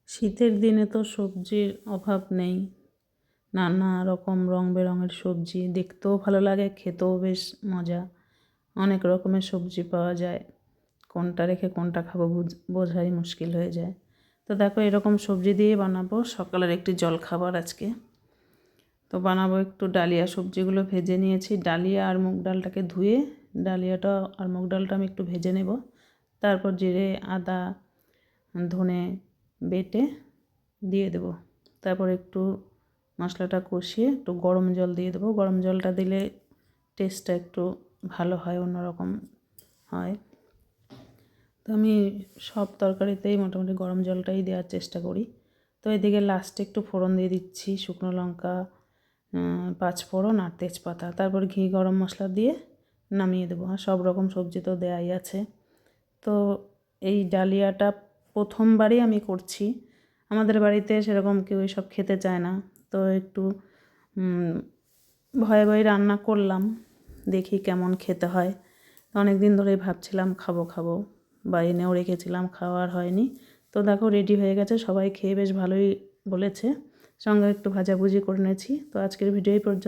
শীতের দিনে তো সবজির অভাব নেই। নানা রকম রং বেরঙের সবজি, দেখতেও ভালো লাগে, খেতেও বেশ মজা। অনেক রকমের সবজি পাওয়া যায়, কোনটা রেখে কোনটা খাবো বোঝাই মুশকিল হয়ে যায়। তো দেখো, এরকম সবজি দিয়ে বানাবো সকালের একটি জলখাবার আজকে। তো বানাবো একটু ডালিয়া, সবজিগুলো ভেজে নিয়েছি। ডালিয়া আর মুগ ডালটাকে ধুয়ে, ডালিয়াটা আর মুগ ডালটা আমি একটু ভেজে নেব। তারপর জিরে, আদা, ধনে বেটে দিয়ে দেব। তারপর একটু মশলাটা কষিয়ে একটু গরম জল দিয়ে দেবো। গরম জলটা দিলে টেস্টটা একটু ভালো হয়, অন্যরকম হয়। তো আমি সব তরকারিতেই মোটামুটি গরম জলটাই দেওয়ার চেষ্টা করি। তো এদিকে লাস্টে একটু ফোড়ন দিয়ে দিচ্ছি, শুকনো লঙ্কা, পাঁচফোড়ন আর তেজপাতা। তারপর ঘি, গরম মশলা দিয়ে নামিয়ে দেবো। আর সব রকম সবজি তো দেওয়াই আছে। তো এই ডালিয়াটা প্রথমবারই আমি করছি। আমাদের বাড়িতে সেরকম কেউ এসব খেতে চায় না, তো একটু ভয়ে ভয়ে রান্না করলাম, দেখি কেমন খেতে হয়। অনেক দিন ধরেই ভাবছিলাম খাবো বা এনেও রেখেছিলাম, খাওয়ার হয়নি। তো দেখো, রেডি হয়ে গেছে, সবাই খেয়ে বেশ ভালোই বলেছে। সঙ্গে একটু ভাজাভুজি করে নিয়েছি। তো আজকের ভিডিও এই পর্যন্ত।